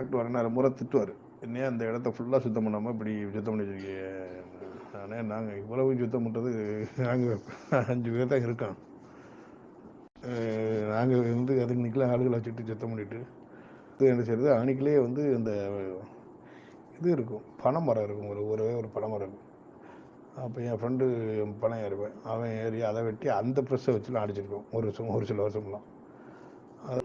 Doctor வர நேரம் முறை திட்டுவார், என்னையா அந்த இடத்த ஃபுல்லாக சுத்தம் பண்ணாமல் இப்படி சுத்தம் பண்ணி வச்சிருக்கீங்க. ஆனால் நாங்கள் இவ்வளவு சுத்தம் பண்ணுறது நாங்கள் 5 பேர் தான் இருக்கோம். நாங்கள் வந்து அதுக்கு நிற்கலாம் ஆளுகளை வச்சுட்டு சுத்தம் பண்ணிட்டு என்ன செய்யறது. அன்னைக்கிலே வந்து அந்த இது இருக்கும், பனை மரம் இருக்கும், ஒரு பனை மரம் இருக்கும். அப்போ என் ஃப்ரெண்டு பனை ஏறுவேன், அவன் ஏறி அதை வெட்டி அந்த ப்ரெஸ்ஸை வச்சுலாம் அடிச்சிருக்கோம் ஒரு சில வருஷம்லாம். அதை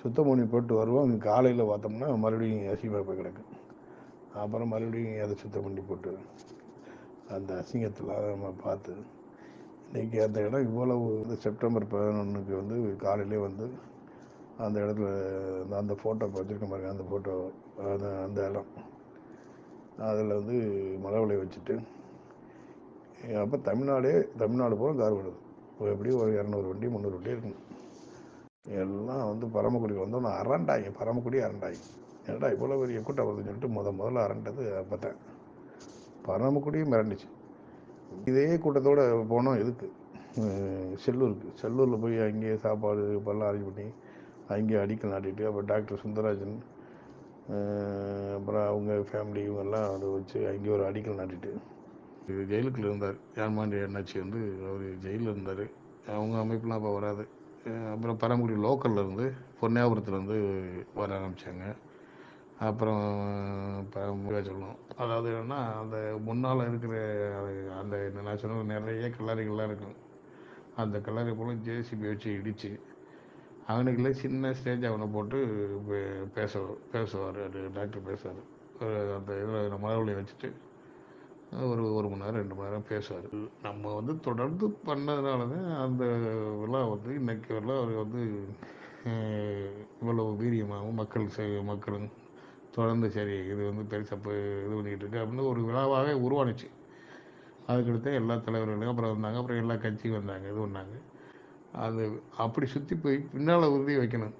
சுத்தம் பண்ணி போட்டு வருவோம். காலையில் பார்த்தோம்னா மறுபடியும் அசிங்கமாக போய் கிடக்கு. அப்புறம் மறுபடியும் அதை சுத்தம் பண்ணி போட்டு அந்த அசிங்கத்தில் நம்ம பார்த்து இன்றைக்கி அந்த இடம் இவ்வளவு வந்து செப்டம்பர் 11க்கு வந்து காலையிலே வந்து அந்த இடத்துல அந்த ஃபோட்டோ வச்சுருக்க பாருங்க, அந்த ஃபோட்டோ அந்த இடம் அதில் வந்து மலை விளைய வச்சுட்டு அப்போ தமிழ்நாடு பூரா கார் வருது. எப்படியும் ஒரு 200 வண்டி 300 வண்டி இருக்கும். எல்லாம் வந்து பரமக்குடியில் வந்து ஒன்று அரண்டாங்க, பரமக்குடி அரண்டாங்க. ஏன்டா இவ்வளோ பெரிய கூட்டம் வருதுன்னு சொல்லிட்டு முதல்ல அரண்டது அப்போ பரமக்குடியும் மிரண்டுச்சு. இதே கூட்டத்தோடு போனோம் எதுக்கு செல்லூரில் போய் அங்கேயே சாப்பாடு பல்லாம் அரேஞ்ச் பண்ணி அங்கேயே அடிக்கல் நாட்டிட்டு, அப்புறம் டாக்டர் சுந்தரராஜன் அப்புறம் அவங்க ஃபேமிலி இவங்கெல்லாம் அதை வச்சு அங்கேயே ஒரு அடிக்கல் நாட்டிட்டு ஜெயிலுக்குள்ள இருந்தார். யாழ்மாண்டி அண்ணாச்சி வந்து அவர் ஜெயிலில் இருந்தார். அவங்க அமைப்புலாம் அப்போ வராது. அப்புறம் பரமக்குடி லோக்கலில் இருந்து பொன்னியாபுரத்துலேருந்து வர ஆரம்பித்தாங்க. அப்புறம் சொல்லணும், அதாவது என்னென்னா அந்த முன்னால் இருக்கிற அந்த நான் சொன்ன நிறைய கல்லறைகள்லாம் இருக்கும். அந்த கல்லறை போல் ஜேசிபி வச்சு இடித்து அவனுக்குள்ளே சின்ன ஸ்டேஜ் அவனை போட்டு பேசுவார். அது டாக்டர் பேசுவார். அந்த இதில் மரவழியை வச்சுட்டு ஒரு மணி நேரம் 2 மணி நேரம் பேசுவார். நம்ம வந்து தொடர்ந்து பண்ணதுனால தான் அந்த விழா வந்து இன்னைக்கு வரலாம் அவர் வந்து இவ்வளவு வீரியமாகவும் மக்களும் தொடர்ந்து சரி இது வந்து பெருசாக இது பண்ணிக்கிட்டு இருக்கு அப்படின்னு ஒரு விழாவாகவே உருவானுச்சு. அதுக்கடுத்து எல்லா தலைவர்களும் அப்புறம் வந்தாங்க, அப்புறம் எல்லா கட்சியும் வந்தாங்க, இது பண்ணாங்க. அது அப்படி சுற்றி போய் பின்னால் உறுதி வைக்கணும்.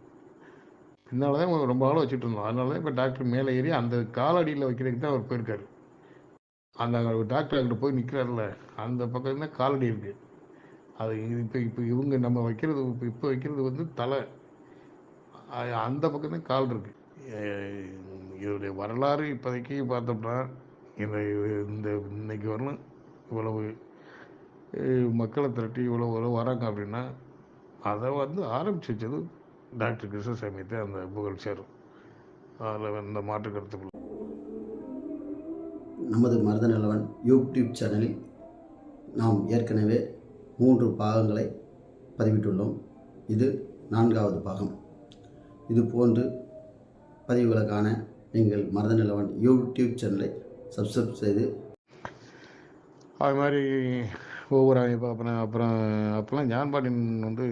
பின்னால் தான் ரொம்ப நாள் வச்சுட்டு இருந்தோம். அதனால தான் இப்போ டாக்டர் மேலே ஏறி அந்த காலடியில் வைக்கிறதுக்கு தான் அவர் போயிருக்காரு. அந்த டாக்டர் அங்கிட்ட போய் நிற்கிறாருல, அந்த பக்கம் தான் காலடி இருக்குது. அது இப்போ இவங்க நம்ம வைக்கிறது இப்போ வைக்கிறது வந்து தலை, அந்த பக்கம் தான் கால் இருக்குது. இதோடைய வரலாறு இப்போதைக்கு பார்த்தோம்னா இந்த இன்னைக்கு வரலாம் இவ்வளவு மக்களை திரட்டி இவ்வளோ வராங்க அப்படின்னா அதை வந்து ஆரம்பிச்சு வச்சது டாக்டர் கிருஷ்ணசாமியத்தை அந்த புகழ் சேரும். அதில் இந்த மாற்று கருத்துக்கள். நமது மருதநிலவன் யூடியூப் சேனலில் நாம் ஏற்கனவே 3 பாகங்களை பதிவிட்டுள்ளோம். இது 4வது பாகம். இது போன்று பதிவுகளை காண நீங்கள் மருதநிலவன் யூடியூப் சேனலை சப்ஸ்கிரைப் செய்து அது மாதிரி ஒவ்வொரு அமைப்பு அப்புறம் அப்போல்லாம் ஞான்பாண்டியன் வந்து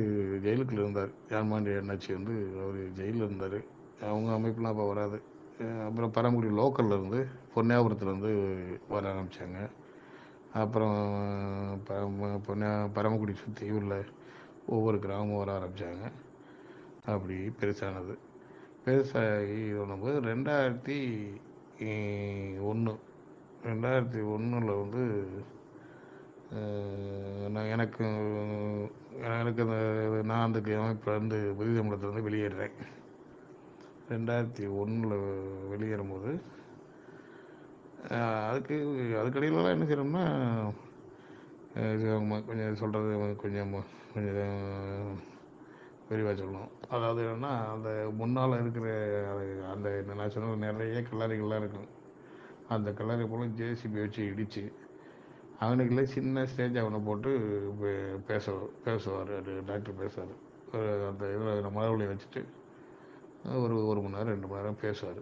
ஜெயிலுக்குள்ள இருந்தார். ஞான்பாண்டி அண்ணாச்சி வந்து அவர் ஜெயிலில் இருந்தார். அவங்க அமைப்புலாம் அப்போ வராது. அப்புறம் பரமக்குடி லோக்கலில் இருந்து பொன்னியாபுரத்துலேருந்து வர ஆரம்பித்தாங்க. அப்புறம் பரமக்குடி சுற்றி உள்ள ஒவ்வொரு கிராமமும் வர ஆரம்பித்தாங்க. அப்படி பெருசானது. பெருசாகி பண்ணும்போது 2001 வந்து எனக்கு அந்த நான் அந்த அமைப்பில் வந்து புதிய தமிழகத்துலேருந்து வெளியேறேன். 2001 வெளியேறும்போது அதுக்கடியிலலாம் என்ன செய்யணும்னா கொஞ்சம் சொல்கிறது கொஞ்சம் விரிவாக சொல்லணும். அதாவது என்னென்னா அந்த முன்னால் இருக்கிற அந்த நான் சொன்ன நிறைய கல்லறைகள்லாம் இருக்கும். அந்த கல்லறை போல் ஜேசிபி வச்சு இடித்து அவனுக்குள்ளே சின்ன ஸ்டேஜ் அவனை போட்டு பேசுவார். அது டாக்டர் பேசுவார். அந்த இதில் மரவழியை வச்சுட்டு ஒரு மணி நேரம் 2 மணி நேரம் பேசுவார்.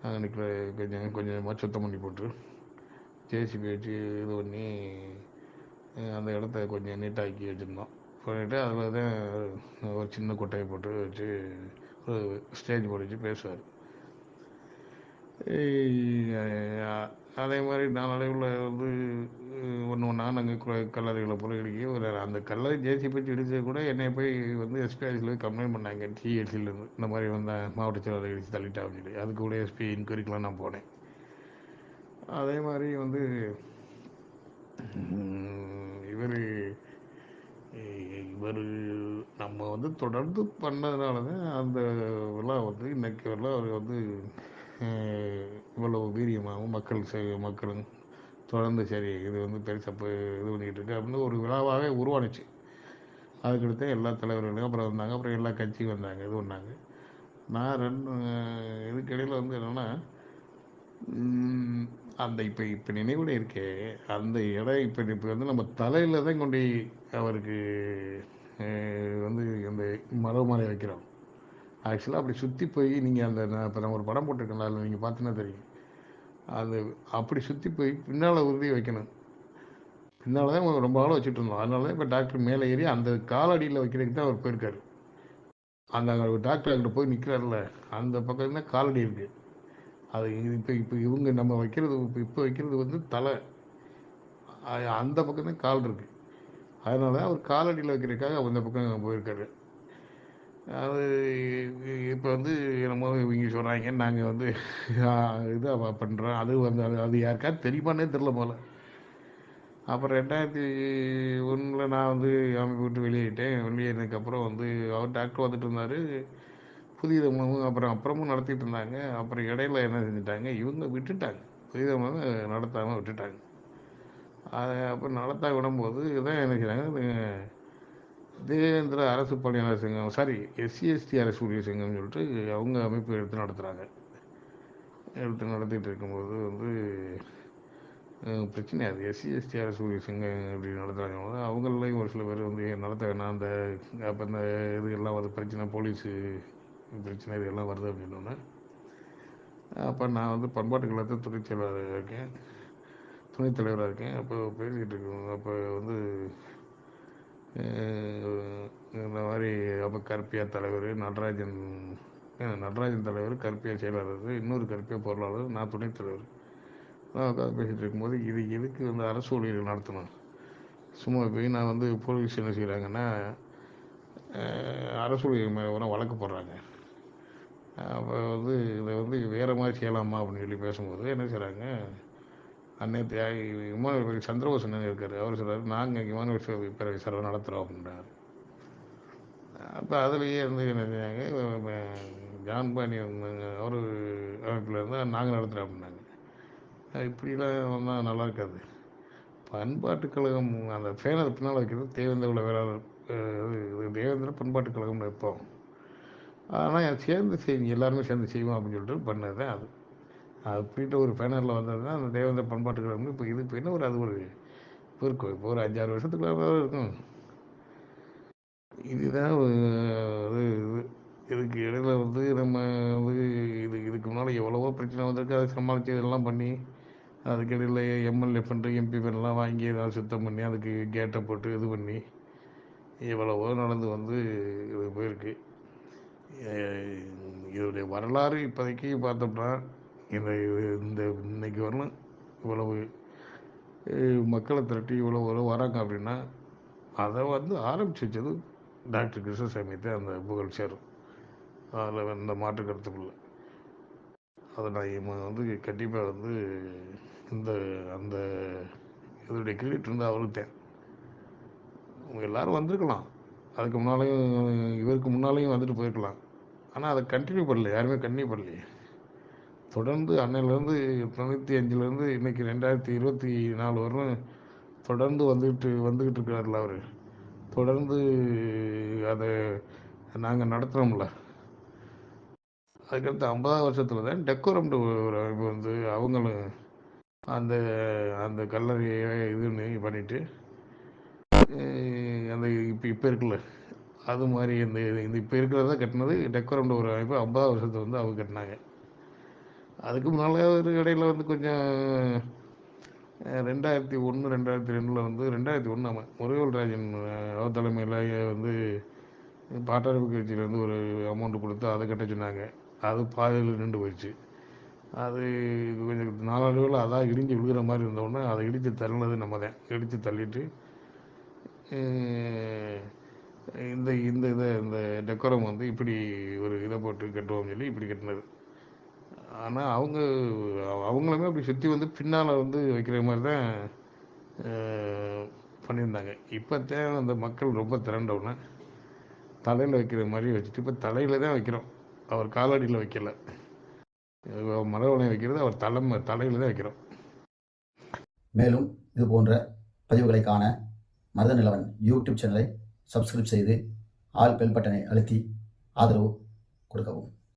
அன்றைக்கி கொஞ்சமாக சுத்தம் பண்ணி போட்டு ஜேசிபி வச்சு இது பண்ணி அந்த இடத்த கொஞ்சம் நீட்டாக்கி வச்சுருந்தோம். பண்ணிவிட்டு அதில் தான் ஒரு சின்ன கொட்டையை போட்டு வச்சு ஒரு ஸ்டேஜ் போட்டு வச்சு பேசுவார். அதே மாதிரி நாளடைவில் வந்து ஒன்றா நாங்கள் கல்லறைகளை போல இடிக்க அந்த கல்லறை ஜேசிபி வச்சு இடிச்சது கூட என்னை போய் வந்து எஸ்பி ஆஃபீஸில் கம்ப்ளைண்ட் பண்ணாங்க. டிஎல்சிலேருந்து இந்த மாதிரி வந்து மாவட்ட செயலாளர் இடிச்சு தள்ளிட்டான்னு சொல்லி. அதுக்கு கூட எஸ்பி இன்கொயரிக்கெலாம் நான் போனேன். அதே மாதிரி வந்து இவர் நம்ம வந்து தொடர்ந்து பண்ணதுனால தான் அந்த விழா வந்து இன்னைக்கு வரலாம் அவர் வந்து இவ்வளவு வீரியமாகவும் மக்களும் தொடர்ந்து சரி இது வந்து பெருசாக இது பண்ணிக்கிட்டு இருக்கு அப்படின்னு ஒரு விழாவாகவே உருவானுச்சு. அதுக்கடுத்து எல்லா தலைவர்களும் அப்புறம் வந்தாங்க, அப்புறம் எல்லா கட்சியும் வந்தாங்க, இது பண்ணாங்க. நான் இதுக்கிடையில் வந்து என்னென்னா அந்த இப்போ இப்போ நினைவுல இருக்கே அந்த இடம் இப்போ வந்து நம்ம தலையில் தான் கொண்டு அவருக்கு வந்து அந்த மரமலை வைக்கிறோம். ஆக்சுவலாக அப்படி சுற்றி போய் நீங்கள் அந்த இப்போ நம்ம ஒரு படம் போட்டிருக்கோம்ல, அதில் நீங்கள் பார்த்தீங்கன்னா தெரியும். அது அப்படி சுற்றி போய் பின்னால் உறுதி வைக்கணும். பின்னால் தான் ரொம்ப நாள் வச்சுட்டு இருந்தோம். அதனால தான் இப்போ டாக்டர் மேலே ஏறி அந்த காலடியில் வைக்கிறதுக்கு தான் அவர் போயிருக்காரு. அந்த டாக்டர் அங்கிட்ட போய் நிற்கிறாருல, அந்த பக்கம் தான் காலடி இருக்குது. அது இப்போ இப்போ இவங்க நம்ம வைக்கிறது இப்போ வைக்கிறது வந்து தலை, அந்த பக்கம் தான் கால் இருக்குது. அதனால தான் அவர் காலடியில் வைக்கிறதுக்காக அந்த பக்கம் போயிருக்காரு. அது இப்போ வந்து என்னமோ இவங்க சொல்கிறாங்க நாங்கள் வந்து இதாக பண்ணுறோம், அது வந்து அது யாருக்காவது தெரியுமானே தெரில போல. அப்புறம் 2001 நான் வந்து அமைப்பு விட்டு வெளியேறினதுக்கப்புறம் வந்து அவர் டாக்டர் வந்துட்டு இருந்தார். புதிய அப்புறமும் நடத்திட்டு இருந்தாங்க. அப்புறம் இடையில என்ன செஞ்சுட்டாங்க, இவங்க விட்டுட்டாங்க, புதிய நடத்தாமல் விட்டுட்டாங்க. அதை அப்புறம் நடத்தா விடும்போது இதான் என்ன செய்கிறாங்க, தேவேந்திர அரசு பணியாளர் சங்கம், சாரி SC/ST அரசு ஊழியர் சங்கம்னு சொல்லிட்டு அவங்க அமைப்பு எடுத்து நடத்துகிறாங்க. எடுத்து நடத்திட்டு இருக்கும்போது வந்து பிரச்சனை அது SC/ST அரசு ஊழியர் சங்கம் இப்படி நடத்துகிறாங்க. அவங்களையும் ஒரு சில பேர் வந்து நடத்த வேணாம், அந்த அப்போ இந்த இது எல்லாம் வருது பிரச்சனை, போலீஸு பிரச்சனை இதெல்லாம் வருது அப்படின்னோடனே அப்போ நான் வந்து பண்பாட்டு கழகத்தில் துணைத் செயலாளராக இருக்கேன், துணைத் தலைவராக இருக்கேன். அப்போ பேசிக்கிட்டு இருக்கோம். அப்போ வந்து இந்த மாதிரி அப்போ கருப்பியா தலைவர், நடராஜன் தலைவர், கருப்பியா செயலாளர், இன்னொரு கருப்பியா பொருளாளர், நான் துணைத் தலைவர். நான் உட்காந்து பேசிகிட்டு இருக்கும்போது இது எதுக்கு வந்து அரசு ஊழியர்கள் நடத்தணும், சும்மா போய் நான் வந்து போலீஸ் என்ன செய்கிறாங்கன்னா அரசு ஊழியர் மேலே வழக்கு போடுறாங்க. அப்போ வந்து இதை வந்து வேறு மாதிரி செய்யலாமா அப்படின்னு சொல்லி பேசும்போது என்ன செய்கிறாங்க, அன்னைக்கு விமான சந்திரபோஸ் இருக்கார், அவர் சொல்கிறார் நாங்கள் விமான பேரவை சார்பாக நடத்துகிறோம் அப்படின்றார். அப்போ அதுலேயே வந்து என்ன செஞ்சாங்க, ஜான் பாணி அவர் அமைப்பில் இருந்தால் நாங்கள் நடத்துகிறோம் அப்படின்னாங்க. இப்படிலாம் வந்தால் நல்லா இருக்காது. பண்பாட்டு கழகம் அந்த பேனர் பின்னால் வைக்கிறது தேவேந்திர வேளாளர், தேவேந்திர பண்பாட்டு கழகம்னு வைப்போம். ஆனால் சேர்ந்து செய்யுங்க, எல்லாருமே சேர்ந்து செய்வோம் அப்படின்னு சொல்லிட்டு பண்ணது தான் அது. அப்படின்ட்டு ஒரு பேனரில் வந்தது தான் அந்த தேவேந்திர பண்பாட்டு கழகம். இப்போ இது இப்போ என்ன ஒரு அது ஒரு இருக்கும், இப்போ ஒரு 5-6 வருஷத்துக்குள்ள இருக்கும். இதுதான் இது இதுக்கு இடையில வந்து நம்ம வந்து இதுக்கு முன்னால் எவ்வளவோ பிரச்சனை வந்திருக்கு, அதை சமாளித்து இதெல்லாம் பண்ணி அதுக்கிடையில் MLA ஃபண்டு MP ஃபண்டெலாம் வாங்கி ஏதாவது சுத்தம் பண்ணி அதுக்கு கேட்டை போட்டு இது பண்ணி எவ்வளவோ நடந்து வந்து இது போயிருக்கு. இதோடைய வரலாறு இப்போதைக்கு பார்த்தோம்னா இந்த இந்த இன்னைக்கு வரலாம் இவ்வளவு மக்களை திரட்டி இவ்வளோ வராங்க அப்படின்னா அதை வந்து ஆரம்பிச்சு வச்சது டாக்டர் கிருஷ்ணசாமி தான் அந்த புகழ் சேரும். அதில் இந்த மாற்று கருத்துக்குள்ள அதை நான் வந்து கண்டிப்பாக வந்து இந்த அந்த இதோடைய கிரெடிட் வந்து அவருக்கு தான். அவங்க எல்லோரும் வந்திருக்கலாம், அதுக்கு முன்னாலேயும் இவருக்கு முன்னாலேயும் வந்துட்டு போயிருக்கலாம். ஆனால் அதை கண்டினியூ பண்ணல, யாருமே கண்டினியூ பண்ணலையே. தொடர்ந்து அன்னையிலேருந்து 95லேருந்து இன்றைக்கி 2024 வரலும் தொடர்ந்து வந்துக்கிட்டு இருக்கிறார்ல அவர். தொடர்ந்து அதை நாங்கள் நடத்துகிறோம்ல. அதுக்கடுத்து 50 வருஷத்தில் தான் டெக்கோரம்னு ஒரு அமைப்பு வந்து அவங்களும் அந்த அந்த கல்லறையை இதுன்னு பண்ணிவிட்டு அந்த இப்போ இருக்குல்ல அது மாதிரி இந்த இப்போ இருக்கிறத கட்டினது டெக்கோரம்னு ஒரு அமைப்பு 50 வருஷத்தை வந்து அவங்க கட்டினாங்க. அதுக்கு முன்னால் ஒரு இடையில வந்து கொஞ்சம் 2001 2002 வந்து 2001 ஆமாம் முருகல் ராஜன் அவர் தலைமையில் வந்து பாட்டாளி கட்சியிலேருந்து ஒரு அமௌண்ட்டு கொடுத்து அதை கட்ட சொன்னாங்க. அது பாதையில் நின்று போயிடுச்சு. அது கொஞ்சம் நாளடைவில் அதான் இடிஞ்சு விழுகிற மாதிரி இருந்தோடனே அதை இடித்து தள்ளினது நம்ம தான். இடித்து தள்ளிட்டு இந்த இந்த இதை இந்த டெக்கோரம் வந்து இப்படி ஒரு இதை போட்டு கட்டுவோம்னு சொல்லி இப்படி கட்டினது. ஆனால் அவங்களுமே அப்படி சுற்றி வந்து பின்னால் வந்து வைக்கிற மாதிரி தான் பண்ணியிருந்தாங்க. இப்போ தேவை அந்த மக்கள் ரொம்ப திரண்டவுடனே தலையில் வைக்கிற மாதிரி வச்சுட்டு இப்போ தலையில் தான் வைக்கிறோம். அவர் காலடியில் வைக்கல. மலர்வளையம் வைக்கிறது அவர் தலையில் தான் வைக்கிறோம். மேலும் இது போன்ற பதிவுகளை காண மருத நிலவன் யூடியூப் சேனலை சப்ஸ்கிரைப் செய்து ஆல் பெல் பட்டனை அழுத்தி ஆதரவு கொடுக்கவும்.